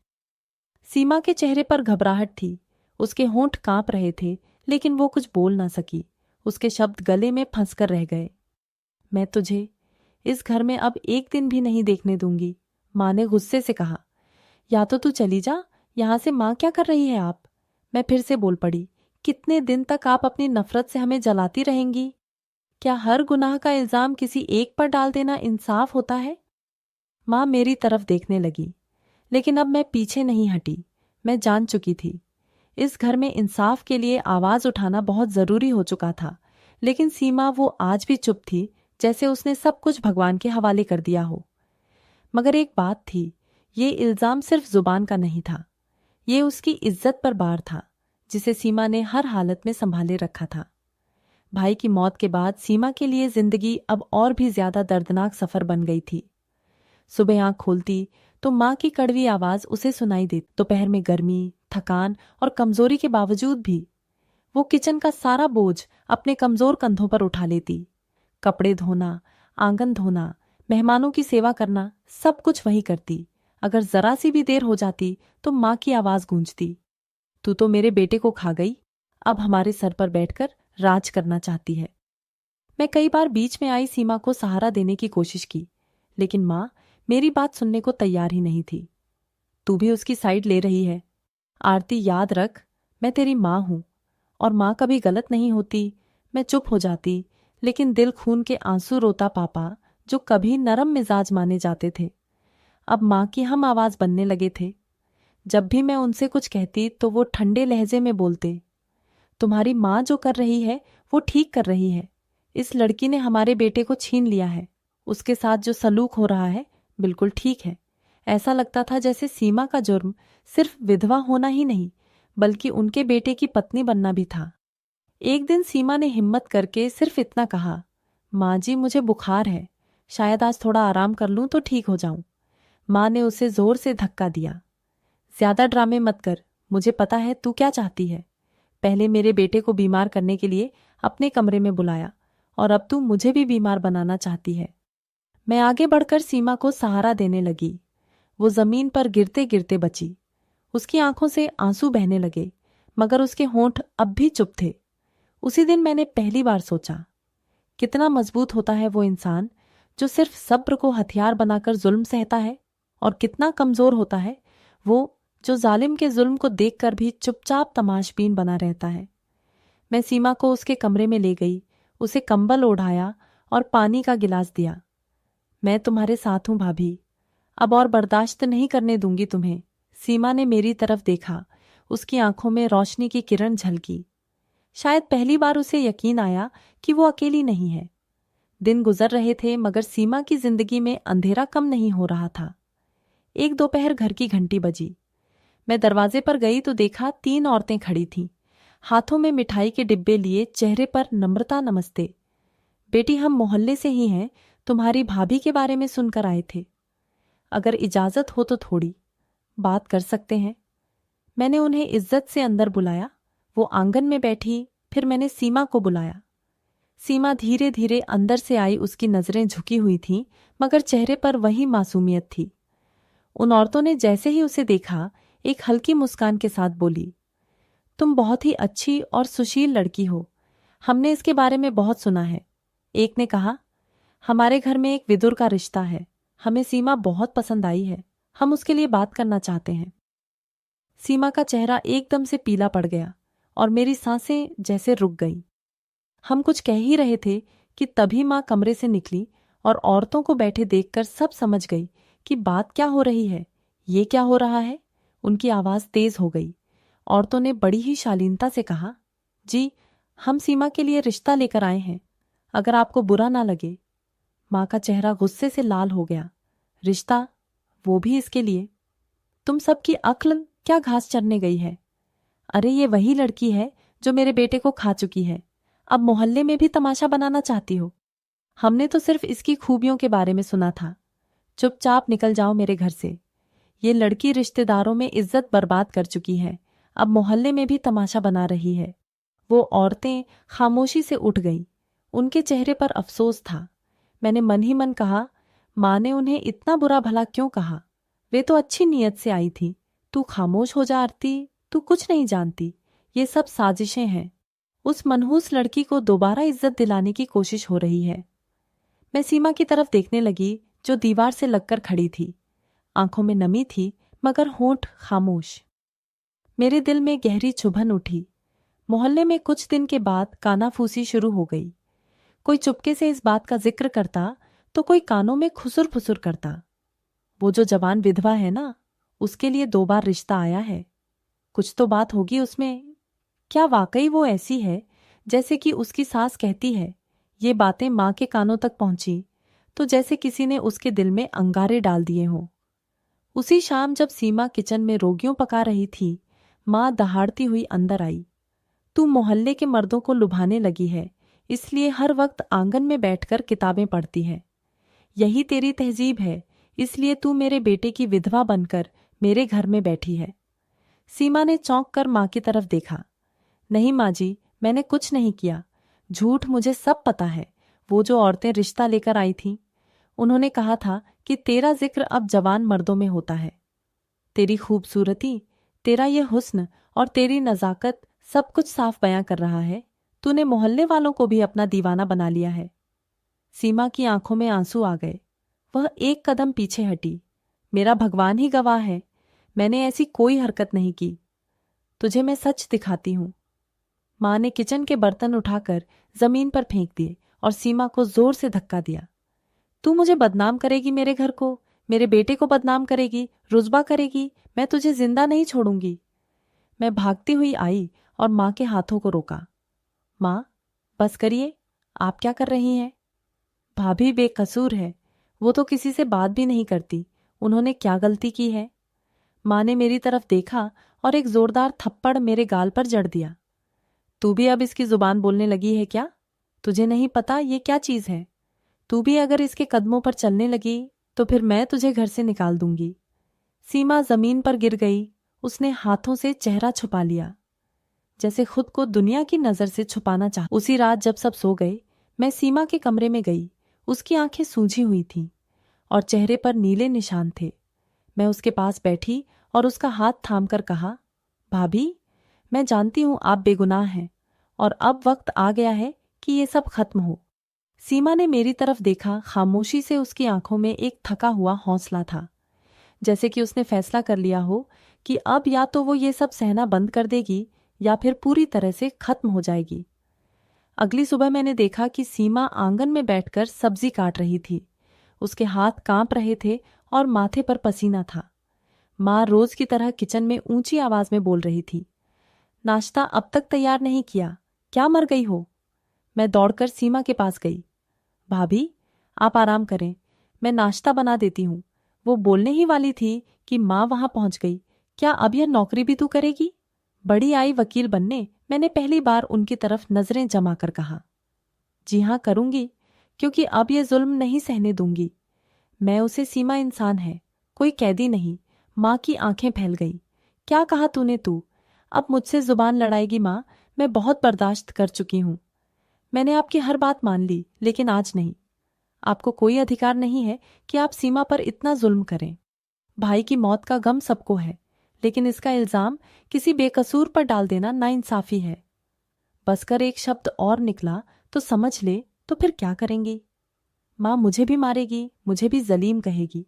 सीमा के चेहरे पर घबराहट थी, उसके होंठ कांप रहे थे, लेकिन वो कुछ बोल ना सकी। उसके शब्द गले में फंसकर रह गए। मैं तुझे इस घर में अब एक दिन भी नहीं देखने दूंगी, माँ ने गुस्से से कहा। या तो तू चली जा, यहां से। माँ क्या कर रही है आप? मैं फिर से बोल पड़ी। कितने दिन तक आप अपनी नफरत से हमें जलाती रहेंगी? क्या हर गुनाह का इल्जाम किसी एक पर डाल देना इंसाफ होता है? माँ मेरी तरफ देखने लगी, लेकिन अब मैं पीछे नहीं हटी। मैं जान चुकी थी इस घर में इंसाफ के लिए आवाज उठाना बहुत जरूरी हो चुका था। लेकिन सीमा वो आज भी चुप थी, जैसे उसने सब कुछ भगवान के हवाले कर दिया हो। मगर एक बात थी, ये इल्जाम सिर्फ जुबान का नहीं था, ये उसकी इज्जत पर बार था, जिसे सीमा ने हर हालत में संभाले रखा था। भाई की मौत के बाद सीमा के लिए जिंदगी अब और भी ज्यादा दर्दनाक सफर बन गई थी। सुबह आंख खोलती तो माँ की कड़वी आवाज उसे सुनाई देती। दोपहर में गर्मी, थकान और कमजोरी के बावजूद भी वो किचन का सारा बोझ अपने कमजोर कंधों पर उठा लेती। कपड़े धोना, आंगन धोना, मेहमानों की सेवा करना, सब कुछ वही करती। अगर जरा सी भी देर हो जाती तो माँ की आवाज गूंजती, तू तो मेरे बेटे को खा गई, अब हमारे सर पर बैठकर राज करना चाहती है। मैं कई बार बीच में आई सीमा को सहारा देने की कोशिश की, लेकिन माँ मेरी बात सुनने को तैयार ही नहीं थी। तू भी उसकी साइड ले रही है। आरती, याद रख, मैं तेरी माँ हूं और माँ कभी गलत नहीं होती। मैं चुप हो जाती, लेकिन दिल खून के आंसू रोता पापा, जो कभी नरम मिजाज माने जाते थे, अब माँ की हम आवाज बनने लगे थे। जब भी मैं उनसे कुछ कहती तो वो ठंडे लहजे में बोलते, तुम्हारी माँ जो कर रही है वो ठीक कर रही है। इस लड़की ने हमारे बेटे को छीन लिया है। उसके साथ जो सलूक हो रहा है बिल्कुल ठीक है। ऐसा लगता था जैसे सीमा का जुर्म सिर्फ विधवा होना ही नहीं, बल्कि उनके बेटे की पत्नी बनना भी था। एक दिन सीमा ने हिम्मत करके सिर्फ इतना कहा, माँ जी मुझे बुखार है, शायद आज थोड़ा आराम कर लूं तो ठीक हो जाऊं। माँ ने उसे जोर से धक्का दिया। ज्यादा ड्रामे मत कर, मुझे पता है तू क्या चाहती है। पहले मेरे बेटे को बीमार करने के लिए अपने कमरे में बुलाया, और अब तू मुझे भी बीमार बनाना चाहती है। मैं आगे बढ़कर सीमा को सहारा देने लगी। वो जमीन पर गिरते गिरते बची। उसकी आंखों से आंसू बहने लगे, मगर उसके होंठ अब भी चुप थे। उसी दिन मैंने पहली बार सोचा, कितना मजबूत होता है वो इंसान जो सिर्फ सब्र को हथियार बनाकर जुल्म सहता है, और कितना कमजोर होता है वो जो जालिम के जुल्म को देखकर भी चुपचाप तमाशबीन बना रहता है। मैं सीमा को उसके कमरे में ले गई, उसे कंबल ओढ़ाया और पानी का गिलास दिया। मैं तुम्हारे साथ हूं भाभी, अब और बर्दाश्त नहीं करने दूंगी तुम्हें। सीमा ने मेरी तरफ देखा, उसकी आंखों में रोशनी की किरण झलकी। शायद पहली बार उसे यकीन आया कि वो अकेली नहीं है। दिन गुजर रहे थे, मगर सीमा की जिंदगी में अंधेरा कम नहीं हो रहा था। एक दोपहर घर की घंटी बजी। मैं दरवाजे पर गई तो देखा 3 औरतें खड़ी थीं, हाथों में मिठाई के डिब्बे लिए, चेहरे पर नम्रता। नमस्ते बेटी, हम मोहल्ले से ही हैं, तुम्हारी भाभी के बारे में सुनकर आए थे। अगर इजाजत हो तो थोड़ी बात कर सकते हैं। मैंने उन्हें इज्जत से अंदर बुलाया। वो आंगन में बैठी, फिर मैंने सीमा को बुलाया। सीमा धीरे धीरे अंदर से आई। उसकी नजरें झुकी हुई थीं, मगर चेहरे पर वही मासूमियत थी। उन औरतों ने जैसे ही उसे देखा, एक हल्की मुस्कान के साथ बोली, तुम बहुत ही अच्छी और सुशील लड़की हो, हमने इसके बारे में बहुत सुना है। एक ने कहा, हमारे घर में एक विदुर का रिश्ता है, हमें सीमा बहुत पसंद आई है, हम उसके लिए बात करना चाहते हैं। सीमा का चेहरा एकदम से पीला पड़ गया और मेरी सांसें जैसे रुक गईं। हम कुछ कह ही रहे थे कि तभी माँ कमरे से निकली और औरतों को बैठे देखकर सब समझ गई कि बात क्या हो रही है, ये क्या हो रहा है। उनकी आवाज तेज हो गई। औरतों ने बड़ी ही शालीनता से कहा, जी हम सीमा के लिए रिश्ता लेकर आए हैं, अगर आपको बुरा ना लगे। माँ का चेहरा गुस्से से लाल हो गया। रिश्ता, वो भी इसके लिए? तुम सबकी अक्ल क्या घास चरने गई है? अरे ये वही लड़की है जो मेरे बेटे को खा चुकी है, अब मोहल्ले में भी तमाशा बनाना चाहती हो? हमने तो सिर्फ इसकी खूबियों के बारे में सुना था। चुपचाप निकल जाओ मेरे घर से। ये लड़की रिश्तेदारों में इज्जत बर्बाद कर चुकी है, अब मोहल्ले में भी तमाशा बना रही है। वो औरतें खामोशी से उठ गईं। उनके चेहरे पर अफसोस था। मैंने मन ही मन कहा, माँ ने उन्हें इतना बुरा भला क्यों कहा? वे तो अच्छी नीयत से आई थी। तू खामोश हो जा आरती, तू कुछ नहीं जानती, ये सब साजिशें हैं। उस मनहूस लड़की को दोबारा इज्जत दिलाने की कोशिश हो रही है। मैं सीमा की तरफ देखने लगी, जो दीवार से लगकर खड़ी थी। आंखों में नमी थी, मगर होंठ खामोश। मेरे दिल में गहरी चुभन उठी। मोहल्ले में कुछ दिन के बाद कानाफूसी शुरू हो गई। कोई चुपके से इस बात का जिक्र करता तो कोई कानों में खुसुर फुसुर करता, वो जो जवान विधवा है ना, उसके लिए 2 बार रिश्ता आया है, कुछ तो बात होगी उसमें। क्या वाकई वो ऐसी है जैसे कि उसकी सास कहती है? ये बातें माँ के कानों तक पहुंची तो जैसे किसी ने उसके दिल में अंगारे डाल दिए हों। उसी शाम जब सीमा किचन में रोगियों पका रही थी, माँ दहाड़ती हुई अंदर आई। तू मोहल्ले के मर्दों को लुभाने लगी है, इसलिए हर वक्त आंगन में बैठकर किताबें पढ़ती है। यही तेरी तहजीब है, इसलिए तू मेरे बेटे की विधवा बनकर मेरे घर में बैठी है। सीमा ने चौंक कर माँ की तरफ देखा। नहीं माँ जी, मैंने कुछ नहीं किया, झूठ, मुझे सब पता है। वो जो औरतें रिश्ता लेकर आई थीं, उन्होंने कहा था कि तेरा जिक्र अब जवान मर्दों में होता है। तेरी खूबसूरती, तेरा ये हुस्न और तेरी नजाकत सब कुछ साफ बयां कर रहा है। तूने मोहल्ले वालों को भी अपना दीवाना बना लिया है। सीमा की आंखों में आंसू आ गए। वह एक कदम पीछे हटी। मेरा भगवान ही गवाह है, मैंने ऐसी कोई हरकत नहीं की। तुझे मैं सच दिखाती हूं। माँ ने किचन के बर्तन उठाकर जमीन पर फेंक दिए और सीमा को जोर से धक्का दिया। तू मुझे बदनाम करेगी, मेरे घर को, मेरे बेटे को बदनाम करेगी, रुस्वा करेगी, मैं तुझे जिंदा नहीं छोड़ूंगी। मैं भागती हुई आई और माँ के हाथों को रोका। माँ, बस करिए, आप क्या कर रही हैं? भाभी बेकसूर है, वो तो किसी से बात भी नहीं करती, उन्होंने क्या गलती की है? माँ ने मेरी तरफ देखा और एक जोरदार थप्पड़ मेरे गाल पर जड़ दिया। तू भी अब इसकी जुबान बोलने लगी है क्या? तुझे नहीं पता ये क्या चीज है? तू भी अगर इसके कदमों पर चलने लगी तो फिर मैं तुझे घर से निकाल दूंगी। सीमा जमीन पर गिर गई। उसने हाथों से चेहरा छुपा लिया, जैसे खुद को दुनिया की नजर से छुपाना चाह। उसी रात जब सब सो गए, मैं सीमा के कमरे में गई। उसकी आंखें सूजी हुई थीं और चेहरे पर नीले निशान थे। मैं उसके पास बैठी और उसका हाथ थामकर कहा, भाभी, मैं जानती हूं आप बेगुनाह हैं और अब वक्त आ गया है कि ये सब खत्म हो। सीमा ने मेरी तरफ देखा। खामोशी से उसकी आंखों में एक थका हुआ हौसला था, जैसे कि उसने फैसला कर लिया हो कि अब या तो वो ये सब सहना बंद कर देगी या फिर पूरी तरह से खत्म हो जाएगी। अगली सुबह मैंने देखा कि सीमा आंगन में बैठकर सब्जी काट रही थी। उसके हाथ कांप रहे थे और माथे पर पसीना था। माँ रोज की तरह किचन में ऊंची आवाज में बोल रही थी, नाश्ता अब तक तैयार नहीं किया, क्या मर गई हो? मैं दौड़कर सीमा के पास गई। भाभी, आप आराम करें, मैं नाश्ता बना देती हूँ। वो बोलने ही वाली थी कि माँ वहां पहुंच गई। क्या अब यह नौकरी भी तू करेगी? बड़ी आई वकील बनने, मैंने पहली बार उनकी तरफ नजरें जमाकर कहा। जी हाँ करूंगी, क्योंकि अब यह जुल्म नहीं सहने दूंगी। मैं उसे, सीमा इंसान है, कोई कैदी नहीं। माँ की आंखें फैल गई। क्या कहा तूने? तू अब मुझसे जुबान लड़ाएगी? माँ, मैं बहुत बर्दाश्त कर चुकी हूं। मैंने आपकी हर बात मान ली, लेकिन आज नहीं। आपको कोई अधिकार नहीं है कि आप सीमा पर इतना जुल्म करें। भाई की मौत का गम सबको है, लेकिन इसका इल्जाम किसी बेकसूर पर डाल देना नाइंसाफी है। बस कर एक शब्द और निकला तो समझ ले, तो फिर क्या करेंगी? माँ मुझे भी मारेगी, मुझे भी जलीम कहेगी।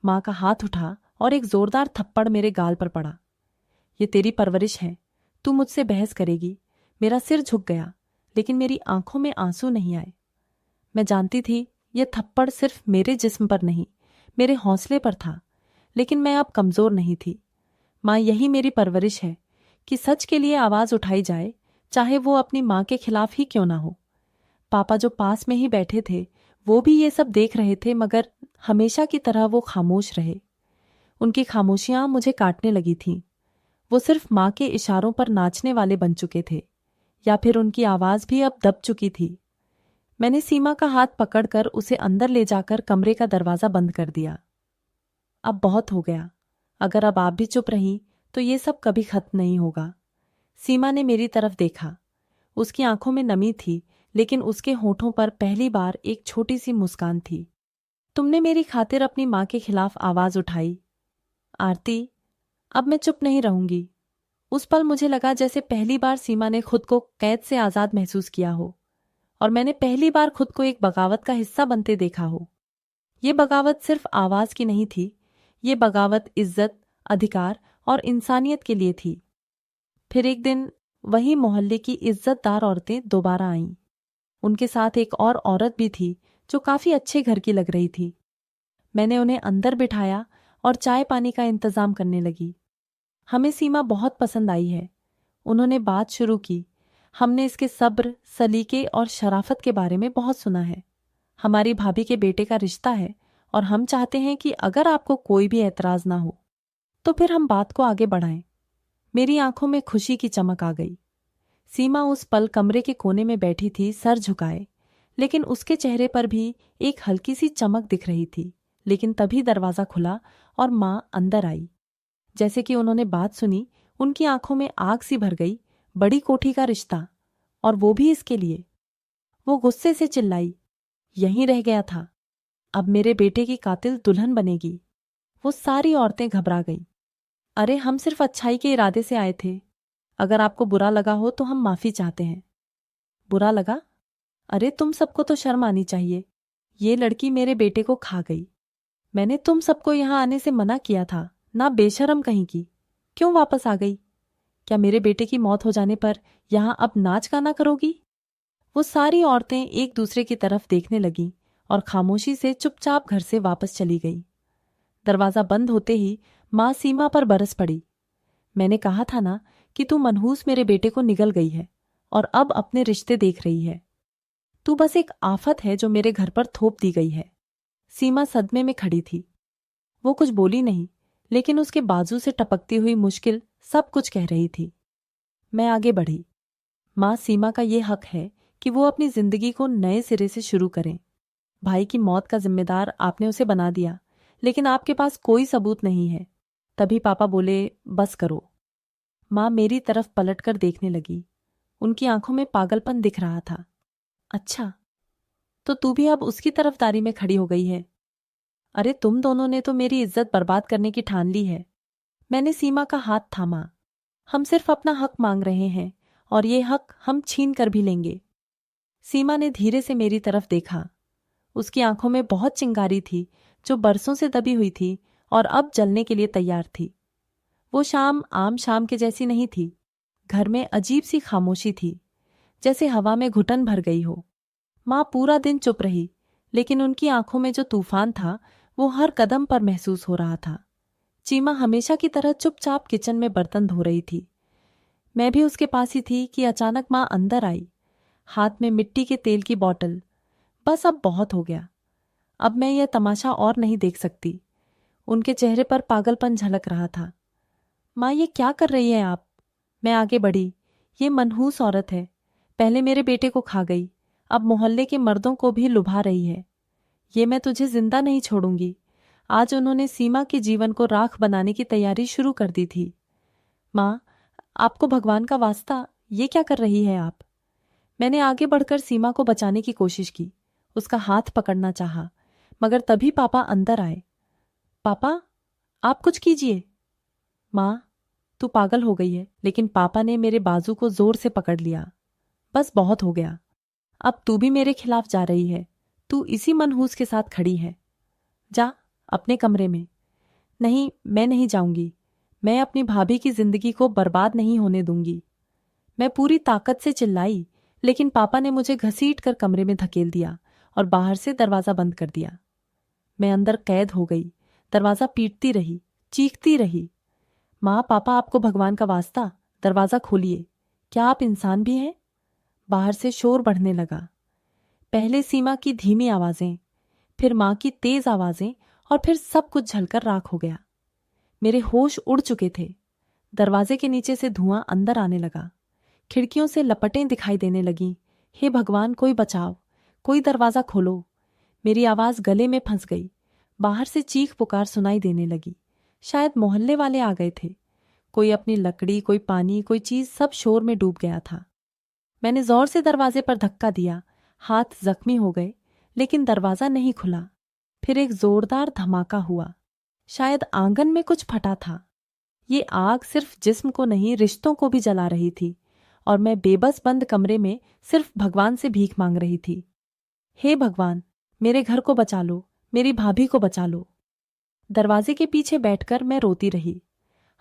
माँ का हाथ उठा और एक जोरदार थप्पड़ मेरे गाल पर पड़ा। ये तेरी परवरिश है, तू मुझसे बहस करेगी। मेरा सिर झुक गया, लेकिन मेरी आंखों में आंसू नहीं आए। मैं जानती थी यह थप्पड़ सिर्फ मेरे जिस्म पर नहीं, मेरे हौसले पर था, लेकिन मैं अब कमजोर नहीं थी। माँ, यही मेरी परवरिश है कि सच के लिए आवाज उठाई जाए, चाहे वो अपनी माँ के खिलाफ ही क्यों ना हो। पापा जो पास में ही बैठे थे, वो भी ये सब देख रहे थे, मगर हमेशा की तरह वो खामोश रहे। उनकी खामोशियां मुझे काटने लगी थीं। वो सिर्फ माँ के इशारों पर नाचने वाले बन चुके थे, या फिर उनकी आवाज भी अब दब चुकी थी। मैंने सीमा का हाथ पकड़कर उसे अंदर ले जाकर कमरे का दरवाजा बंद कर दिया। अब बहुत हो गया, अगर अब आप भी चुप रही तो ये सब कभी खत्म नहीं होगा। सीमा ने मेरी तरफ देखा। उसकी आंखों में नमी थी, लेकिन उसके होठों पर पहली बार एक छोटी सी मुस्कान थी। तुमने मेरी खातिर अपनी माँ के खिलाफ आवाज उठाई, आरती, अब मैं चुप नहीं रहूंगी। उस पल मुझे लगा जैसे पहली बार सीमा ने खुद को कैद से आजाद महसूस किया हो, और मैंने पहली बार खुद को एक बगावत का हिस्सा बनते देखा हो। ये बगावत सिर्फ आवाज की नहीं थी, ये बगावत इज्जत, अधिकार और इंसानियत के लिए थी। फिर एक दिन वही मोहल्ले की इज्जतदार औरतें दोबारा आईं। उनके साथ एक और औरत भी थी जो काफी अच्छे घर की लग रही थी। मैंने उन्हें अंदर बिठाया और चाय पानी का इंतजाम करने लगी। हमें सीमा बहुत पसंद आई है। उन्होंने बात शुरू की। हमने इसके सब्र, सलीके और शराफत के बारे में बहुत सुना है। हमारी भाभी के बेटे का रिश्ता है और हम चाहते हैं कि अगर आपको कोई भी ऐतराज ना हो तो फिर हम बात को आगे बढ़ाएं। मेरी आंखों में खुशी की चमक आ गई। सीमा उस पल कमरे के कोने में बैठी थी, सर झुकाए, लेकिन उसके चेहरे पर भी एक हल्की सी चमक दिख रही थी। लेकिन तभी दरवाजा खुला और माँ अंदर आई। जैसे कि उन्होंने बात सुनी, उनकी आंखों में आग सी भर गई। बड़ी कोठी का रिश्ता, और वो भी इसके लिए। वो गुस्से से चिल्लाई, यहीं रह गया था, अब मेरे बेटे की कातिल दुल्हन बनेगी। वो सारी औरतें घबरा गईं। अरे, हम सिर्फ अच्छाई के इरादे से आए थे। अगर आपको बुरा लगा हो तो हम माफी चाहते हैं। बुरा लगा? अरे, तुम सबको तो शर्म आनी चाहिए। ये लड़की मेरे बेटे को खा गई। मैंने तुम सबको यहां आने से मना किया था ना, बेशर्म कहीं की। क्यों वापस आ गई? क्या मेरे बेटे की मौत हो जाने पर यहाँ अब नाच गाना करोगी? वो सारी औरतें एक दूसरे की तरफ देखने लगीं और खामोशी से चुपचाप घर से वापस चली गई। दरवाजा बंद होते ही माँ सीमा पर बरस पड़ी। मैंने कहा था ना कि तू मनहूस मेरे बेटे को निगल गई है और अब अपने रिश्ते देख रही है। तू बस एक आफत है जो मेरे घर पर थोप दी गई है। सीमा सदमे में खड़ी थी। वो कुछ बोली नहीं, लेकिन उसके बाजू से टपकती हुई मुश्किल सब कुछ कह रही थी। मैं आगे बढ़ी। माँ सीमा का ये हक है कि वो अपनी जिंदगी को नए सिरे से शुरू करें। भाई की मौत का जिम्मेदार आपने उसे बना दिया, लेकिन आपके पास कोई सबूत नहीं है। तभी पापा बोले, बस करो। माँ मेरी तरफ पलटकर देखने लगी। उनकी आंखों में पागलपन दिख रहा था। अच्छा, तो तू भी अब उसकी तरफदारी में खड़ी हो गई है? अरे तुम दोनों ने तो मेरी इज्जत बर्बाद करने की ठान ली है। मैंने सीमा का हाथ थामा। हम सिर्फ अपना हक मांग रहे हैं और ये हक हम छीन कर भी लेंगे। सीमा ने धीरे से मेरी तरफ देखा। उसकी आंखों में बहुत चिंगारी थी जो बरसों से दबी हुई थी और अब जलने के लिए तैयार थी। वो शाम आम शाम के जैसी नहीं थी। घर में अजीब सी खामोशी थी, जैसे हवा में घुटन भर गई हो। माँ पूरा दिन चुप रही, लेकिन उनकी आंखों में जो तूफान था वो हर कदम पर महसूस हो रहा था। चीमा हमेशा की तरह चुपचाप किचन में बर्तन धो रही थी। मैं भी उसके पास ही थी कि अचानक माँ अंदर आई, हाथ में मिट्टी के तेल की बोतल। बस अब बहुत हो गया। अब मैं यह तमाशा और नहीं देख सकती। उनके चेहरे पर पागलपन झलक रहा था। माँ ये क्या कर रही है आप? मैं आगे बढ़ी। ये मनहूस औरत है। पहले मेरे बेटे को खा गई, अब मोहल्ले के मर्दों को भी लुभा रही है। ये मैं तुझे जिंदा नहीं छोड़ूंगी। आज उन्होंने सीमा के जीवन को राख बनाने की तैयारी शुरू कर दी थी। माँ, आपको भगवान का वास्ता, ये क्या कर रही है आप? मैंने आगे बढ़कर सीमा को बचाने की कोशिश की, उसका हाथ पकड़ना चाहा, मगर तभी पापा अंदर आए। पापा, आप कुछ कीजिए। माँ, तू पागल हो गई है। लेकिन पापा ने मेरे बाजू को जोर से पकड़ लिया। बस बहुत हो गया। अब तू भी मेरे खिलाफ जा रही है। तू इसी मनहूस के साथ खड़ी है। जा अपने कमरे में। नहीं, मैं नहीं जाऊंगी। मैं अपनी भाभी की जिंदगी को बर्बाद नहीं होने दूंगी। मैं पूरी ताकत से चिल्लाई, लेकिन पापा ने मुझे घसीट कर कमरे में धकेल दिया और बाहर से दरवाजा बंद कर दिया। मैं अंदर कैद हो गई। दरवाजा पीटती रही, चीखती रही। माँ, पापा, आपको भगवान का वास्ता, दरवाजा खोलिए। क्या आप इंसान भी हैं? बाहर से शोर बढ़ने लगा। पहले सीमा की धीमी आवाजें, फिर माँ की तेज आवाजें और फिर सब कुछ झलकर राख हो गया। मेरे होश उड़ चुके थे। दरवाजे के नीचे से धुआं अंदर आने लगा। खिड़कियों से लपटें दिखाई देने लगीं। हे भगवान, कोई बचाओ, कोई दरवाजा खोलो। मेरी आवाज गले में फंस गई। बाहर से चीख पुकार सुनाई देने लगी। शायद मोहल्ले वाले आ गए थे। कोई अपनी लकड़ी, कोई पानी, कोई चीज, सब शोर में डूब गया था। मैंने जोर से दरवाजे पर धक्का दिया। हाथ जख्मी हो गए, लेकिन दरवाजा नहीं खुला। फिर एक जोरदार धमाका हुआ। शायद आंगन में कुछ फटा था। ये आग सिर्फ जिस्म को नहीं, रिश्तों को भी जला रही थी, और मैं बेबस बंद कमरे में सिर्फ भगवान से भीख मांग रही थी। हे भगवान, मेरे घर को बचा लो, मेरी भाभी को बचा लो। दरवाजे के पीछे बैठकर मैं रोती रही।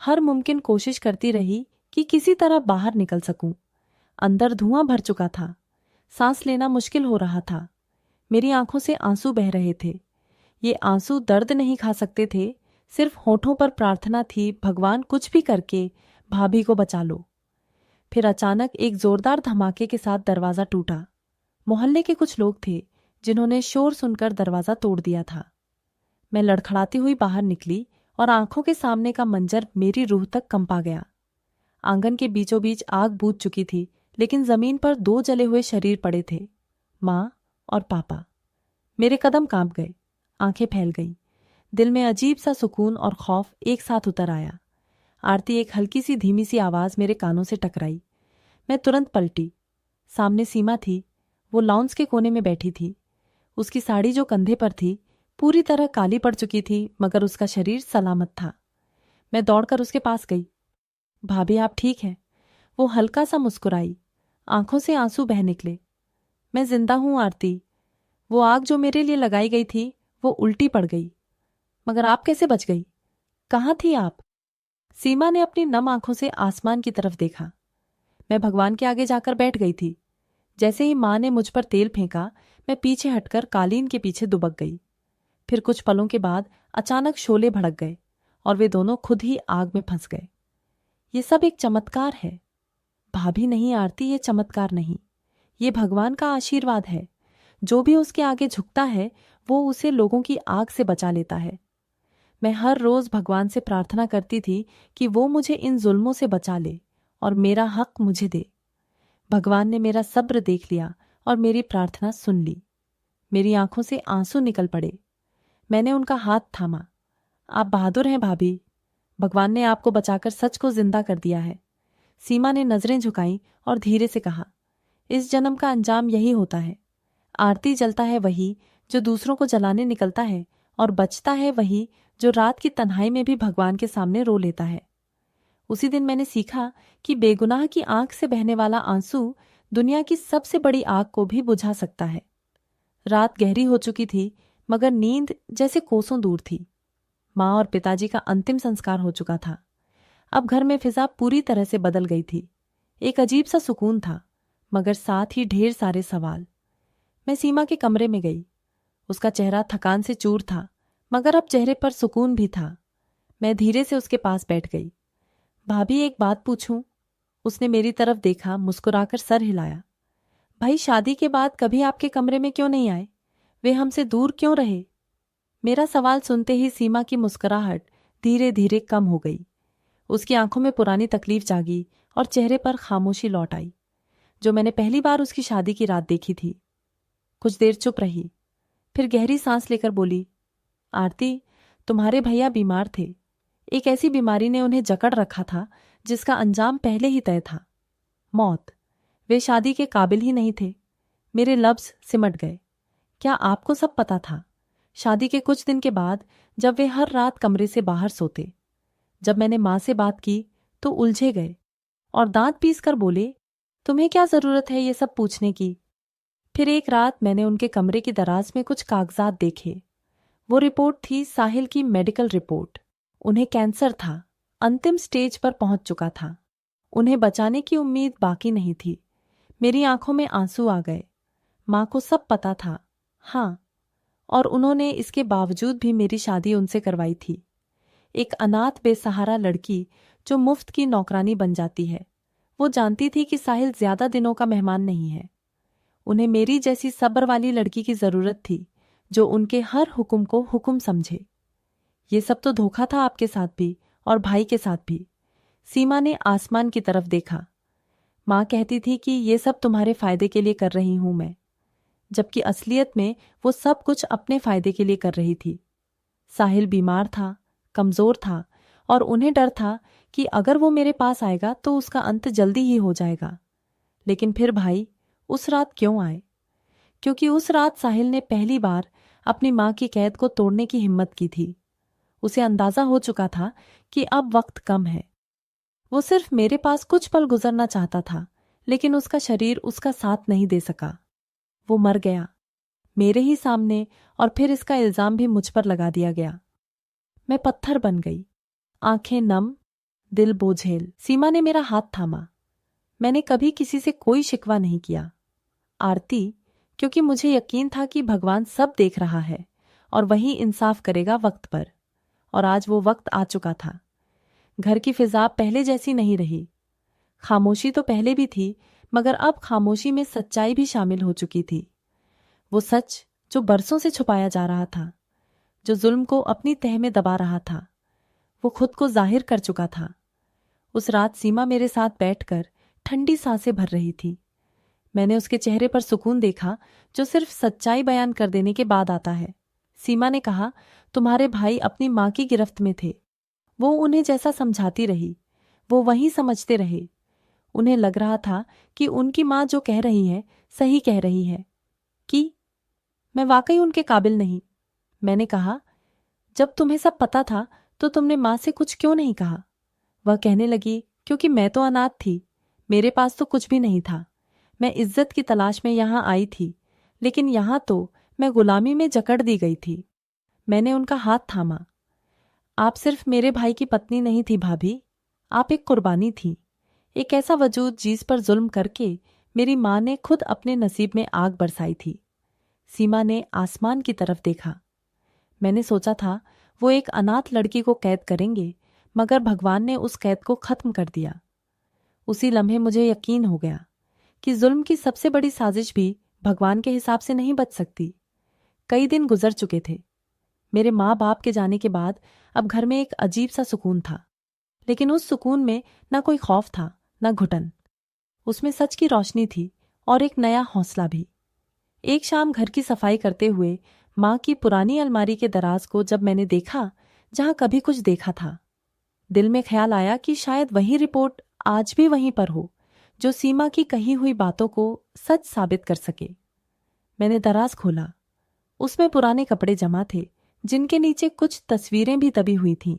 हर मुमकिन कोशिश करती रही कि किसी तरह बाहर निकल सकूं। अंदर धुआं भर चुका था। सांस लेना मुश्किल हो रहा था। मेरी आंखों से आंसू बह रहे थे। ये आंसू दर्द नहीं खा सकते थे। सिर्फ होठों पर प्रार्थना थी, भगवान कुछ भी करके भाभी को बचा लो। फिर अचानक एक जोरदार धमाके के साथ दरवाजा टूटा। मोहल्ले के कुछ लोग थे जिन्होंने शोर सुनकर दरवाजा तोड़ दिया था। मैं लड़खड़ाती हुई बाहर निकली और आंखों के सामने का मंजर मेरी रूह तक कंपा गया। आंगन के बीचों बीच आग बूझ चुकी थी, लेकिन जमीन पर दो जले हुए शरीर पड़े थे, माँ और पापा। मेरे कदम कांप गए, आंखें फैल गईं। दिल में अजीब सा सुकून और खौफ एक साथ उतर आया। आरती, एक हल्की सी धीमी सी आवाज मेरे कानों से टकराई। मैं तुरंत पलटी। सामने सीमा थी। वो लाउंज के कोने में बैठी थी। उसकी साड़ी जो कंधे पर थी पूरी तरह काली पड़ चुकी थी, मगर उसका शरीर सलामत था। मैं दौड़कर उसके पास गई। भाभी, आप ठीक हैं? वो हल्का सा मुस्कुराई। आंखों से आंसू बह निकले। मैं जिंदा हूं आरती। वो आग जो मेरे लिए लगाई गई थी वो उल्टी पड़ गई। मगर आप कैसे बच गई? कहाँ थी आप? सीमा ने अपनी नम आंखों से आसमान की तरफ देखा। मैं भगवान के आगे जाकर बैठ गई थी। जैसे ही माँ ने मुझ पर तेल फेंका, मैं पीछे हटकर कालीन के पीछे दुबक गई। फिर कुछ पलों के बाद अचानक शोले भड़क गए और वे दोनों खुद ही आग में फंस गए। ये सब एक चमत्कार है भाभी। नहीं आरती, ये चमत्कार नहीं, ये भगवान का आशीर्वाद है। जो भी उसके आगे झुकता है वो उसे लोगों की आग से बचा लेता है। मैं हर रोज भगवान से प्रार्थना करती थी कि वो मुझे इन जुल्मों से बचा ले और मेरा हक मुझे दे। भगवान ने मेरा सब्र देख लिया और मेरी प्रार्थना सुन ली। मेरी आंखों से आंसू निकल पड़े। मैंने उनका हाथ थामा। आप बहादुर हैं भाभी। भगवान ने आपको बचाकर सच को जिंदा कर दिया है। सीमा ने नजरें झुकाईं और धीरे से कहा, इस जन्म का अंजाम यही होता है। आरती जलता है वही जो दूसरों को जलाने निकलता है, और बचता है वही जो रात की तन्हाई में भी भगवान के सामने रो लेता है। उसी दिन मैंने सीखा कि बेगुनाह की आंख से बहने वाला आंसू दुनिया की सबसे बड़ी आग को भी बुझा सकता है। रात गहरी हो चुकी थी, मगर नींद जैसे कोसों दूर थी। माँ और पिताजी का अंतिम संस्कार हो चुका था। अब घर में फिजा पूरी तरह से बदल गई थी। एक अजीब सा सुकून था, मगर साथ ही ढेर सारे सवाल। मैं सीमा के कमरे में गई। उसका चेहरा थकान से चूर था, मगर अब चेहरे पर सुकून भी था। मैं धीरे से उसके पास बैठ गई। भाभी, एक बात पूछूं? उसने मेरी तरफ देखा, मुस्कुराकर सर हिलाया। भाई, शादी के बाद कभी आपके कमरे में क्यों नहीं आए? वे हमसे दूर क्यों रहे? मेरा सवाल सुनते ही सीमा की मुस्कुराहट धीरे धीरे कम हो गई। उसकी आंखों में पुरानी तकलीफ जागी और चेहरे पर खामोशी लौट आई, जो मैंने पहली बार उसकी शादी की रात देखी थी। कुछ देर चुप रही, फिर गहरी सांस लेकर बोली, आरती, तुम्हारे भैया बीमार थे। एक ऐसी बीमारी ने उन्हें जकड़ रखा था जिसका अंजाम पहले ही तय था, मौत। वे शादी के काबिल ही नहीं थे। मेरे लफ्ज सिमट गए। क्या आपको सब पता था? शादी के कुछ दिन के बाद, जब वे हर रात कमरे से बाहर सोते। जब मैंने माँ से बात की तो उलझे गए और दांत पीस कर बोले, तुम्हें क्या जरूरत है ये सब पूछने की? फिर एक रात मैंने उनके कमरे की दराज में कुछ कागजात देखे। वो रिपोर्ट थी साहिल की मेडिकल रिपोर्ट। उन्हें कैंसर था, अंतिम स्टेज पर पहुंच चुका था। उन्हें बचाने की उम्मीद बाकी नहीं थी। मेरी आंखों में आंसू आ गए। माँ को सब पता था, हाँ, और उन्होंने इसके बावजूद भी मेरी शादी उनसे करवाई थी। एक अनाथ बेसहारा लड़की जो मुफ्त की नौकरानी बन जाती है। वो जानती थी कि साहिल ज्यादा दिनों का मेहमान नहीं है। उन्हें मेरी जैसी सब्र वाली लड़की की जरूरत थी, जो उनके हर हुक्म को हुक्म समझे। ये सब तो धोखा था आपके साथ भी और भाई के साथ भी। सीमा ने आसमान की तरफ देखा। माँ कहती थी कि ये सब तुम्हारे फायदे के लिए कर रही हूं मैं, जबकि असलियत में वो सब कुछ अपने फायदे के लिए कर रही थी। साहिल बीमार था, कमजोर था, और उन्हें डर था कि अगर वो मेरे पास आएगा तो उसका अंत जल्दी ही हो जाएगा। लेकिन फिर भाई उस रात क्यों आए? क्योंकि उस रात साहिल ने पहली बार अपनी माँ की कैद को तोड़ने की हिम्मत की थी। उसे अंदाजा हो चुका था कि अब वक्त कम है। वो सिर्फ मेरे पास कुछ पल गुजरना चाहता था, लेकिन उसका शरीर उसका साथ नहीं दे सका। वो मर गया मेरे ही सामने, और फिर इसका इल्जाम भी मुझ पर लगा दिया गया। मैं पत्थर बन गई, आंखें नम, दिल बोझेल। सीमा ने मेरा हाथ थामा। मैंने कभी किसी से कोई शिकवा नहीं किया, आरती, क्योंकि मुझे यकीन था कि भगवान सब देख रहा है और वही इंसाफ करेगा वक्त पर। और आज वो वक्त आ चुका था। घर की फिजा पहले जैसी नहीं रही। खामोशी तो पहले भी थी, मगर अब खामोशी में सच्चाई भी शामिल हो चुकी थी। वो सच जो बरसों से छुपाया जा रहा था, जो जुल्म को अपनी तह में दबा रहा था, वो खुद को जाहिर कर चुका था। उस रात सीमा मेरे साथ बैठकर ठंडी सांसें भर रही थी। मैंने उसके चेहरे पर सुकून देखा, जो सिर्फ सच्चाई बयान कर देने के बाद आता है। सीमा ने कहा, तुम्हारे भाई अपनी माँ की गिरफ्त में थे। वो उन्हें जैसा समझाती रही, वो वही समझते रहे। उन्हें लग रहा था कि उनकी माँ जो कह रही है सही कह रही है, कि मैं वाकई उनके काबिल नहीं। मैंने कहा, जब तुम्हें सब पता था तो तुमने माँ से कुछ क्यों नहीं कहा? वह कहने लगी, क्योंकि मैं तो अनाथ थी, मेरे पास तो कुछ भी नहीं था। मैं इज्जत की तलाश में यहाँ आई थी, लेकिन यहाँ तो मैं गुलामी में जकड़ दी गई थी। मैंने उनका हाथ थामा। आप सिर्फ मेरे भाई की पत्नी नहीं थी भाभी, आप एक कुर्बानी थी, एक ऐसा वजूद जिस पर जुल्म करके मेरी माँ ने खुद अपने नसीब में आग बरसाई थी। सीमा ने आसमान की तरफ देखा। मैंने सोचा था वो एक अनाथ लड़की को कैद करेंगे, मगर भगवान ने उस कैद को खत्म कर दिया। उसी लम्हे मुझे यकीन हो गया कि जुल्म की सबसे बड़ी साजिश भी भगवान के हिसाब से नहीं बच सकती। कई दिन गुजर चुके थे। मेरे माँ बाप के जाने के बाद अब घर में एक अजीब सा सुकून था, लेकिन उस सुकून में न कोई खौफ था न घुटन। उसमें सच की रोशनी थी और एक नया हौसला भी। एक शाम घर की सफाई करते हुए माँ की पुरानी अलमारी के दराज को जब मैंने देखा जहां कभी कुछ देखा था, दिल में ख्याल आया कि शायद वही रिपोर्ट आज भी वहीं पर हो जो सीमा की कही हुई बातों को सच साबित कर सके। मैंने दराज खोला। उसमें पुराने कपड़े जमा थे, जिनके नीचे कुछ तस्वीरें भी दबी हुई थीं।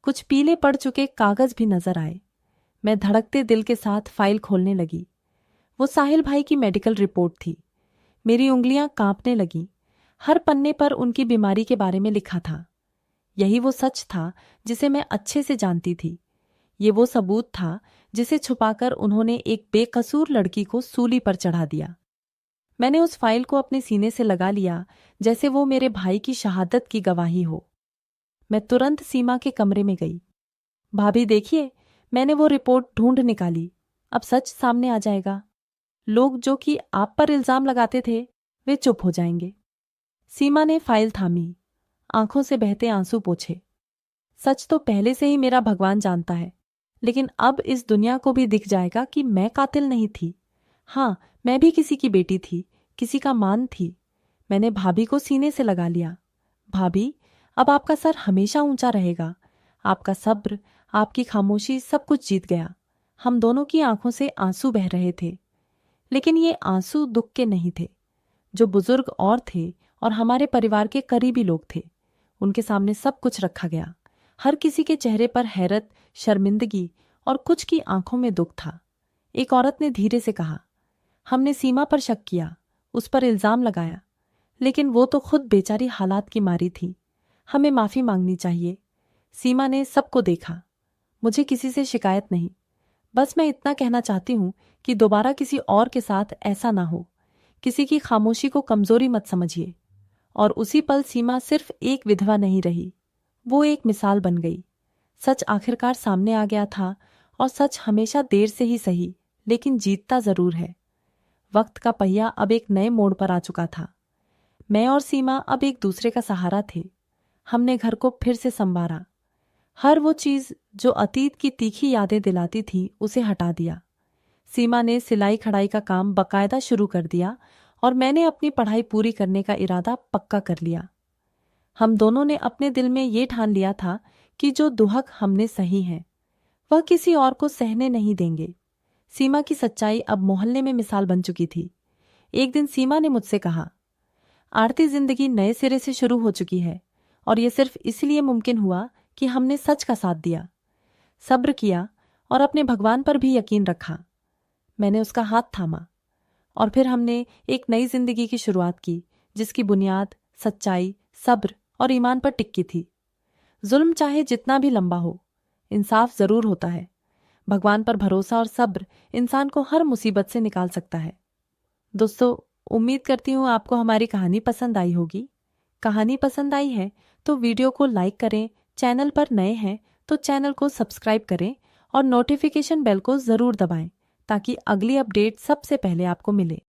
कुछ पीले पड़ चुके कागज भी नजर आए। मैं धड़कते दिल के साथ फाइल खोलने लगी। वो साहिल भाई की मेडिकल रिपोर्ट थी। मेरी उंगलियां कांपने लगीं। हर पन्ने पर उनकी बीमारी के बारे में लिखा था। यही वो सच था जिसे मैं अच्छे से जानती थी। ये वो सबूत था जिसे छुपाकर उन्होंने एक बेकसूर लड़की को सूली पर चढ़ा दिया। मैंने उस फाइल को अपने सीने से लगा लिया जैसे वो मेरे भाई की शहादत की गवाही हो। मैं तुरंत सीमा के कमरे में गई। भाभी देखिए, मैंने वो रिपोर्ट ढूंढ निकाली। अब सच सामने आ जाएगा। लोग जो कि आप पर इल्जाम लगाते थे वे चुप हो जाएंगे। सीमा ने फाइल थामी, आंखों से बहते आंसू पोंछे। सच तो पहले से ही मेरा भगवान जानता है, लेकिन अब इस दुनिया को भी दिख जाएगा कि मैं कातिल नहीं थी। हाँ, मैं भी किसी की बेटी थी, किसी का मान थी। मैंने भाभी को सीने से लगा लिया। भाभी, अब आपका सर हमेशा ऊंचा रहेगा। आपका सब्र, आपकी खामोशी सब कुछ जीत गया। हम दोनों की आंखों से आंसू बह रहे थे, लेकिन ये आंसू दुख के नहीं थे। जो बुजुर्ग और थे और हमारे परिवार के करीबी लोग थे, उनके सामने सब कुछ रखा गया। हर किसी के चेहरे पर हैरत, शर्मिंदगी और कुछ की आंखों में दुख था। एक औरत ने धीरे से कहा, हमने सीमा पर शक किया, उस पर इल्जाम लगाया, लेकिन वो तो खुद बेचारी हालात की मारी थी। हमें माफी मांगनी चाहिए। सीमा ने सबको देखा। मुझे किसी से शिकायत नहीं, बस मैं इतना कहना चाहती हूं कि दोबारा किसी और के साथ ऐसा ना हो। किसी की खामोशी को कमजोरी मत समझिए। और उसी पल सीमा सिर्फ एक विधवा नहीं रही, वो एक मिसाल बन गई। सच आखिरकार सामने आ गया था, और सच हमेशा देर से ही सही, लेकिन जीतता जरूर है। वक्त का पहिया अब एक नए मोड़ पर आ चुका था। मैं और सीमा अब एक दूसरे का सहारा थे। हमने घर को फिर से संवारा। हर वो चीज जो अतीत की तीखी यादें दिलाती थी, उसे हटा दिया। सीमा ने सिलाई कढ़ाई का काम बकायदा शुरू कर दिया और मैंने अपनी पढ़ाई पूरी करने का इरादा पक्का कर लिया। हम दोनों ने अपने दिल में ये ठान लिया था कि जो दुहक हमने सही है, वह किसी और को सहने नहीं देंगे। सीमा की सच्चाई अब मोहल्ले में मिसाल बन चुकी थी। एक दिन सीमा ने मुझसे कहा, आरती जिंदगी नए सिरे से शुरू हो चुकी है, और यह सिर्फ इसलिए मुमकिन हुआ कि हमने सच का साथ दिया, सब्र किया और अपने भगवान पर भी यकीन रखा। मैंने उसका हाथ थामा और फिर हमने एक नई जिंदगी की शुरुआत की, जिसकी बुनियाद सच्चाई, सब्र और ईमान पर टिकी थी। जुल्म चाहे जितना भी लंबा हो, इंसाफ जरूर होता है। भगवान पर भरोसा और सब्र इंसान को हर मुसीबत से निकाल सकता है। दोस्तों, उम्मीद करती हूँ आपको हमारी कहानी पसंद आई होगी। कहानी पसंद आई है तो वीडियो को लाइक करें, चैनल पर नए हैं तो चैनल को सब्सक्राइब करें और नोटिफिकेशन बेल को ज़रूर दबाएं ताकि अगली अपडेट सबसे पहले आपको मिले।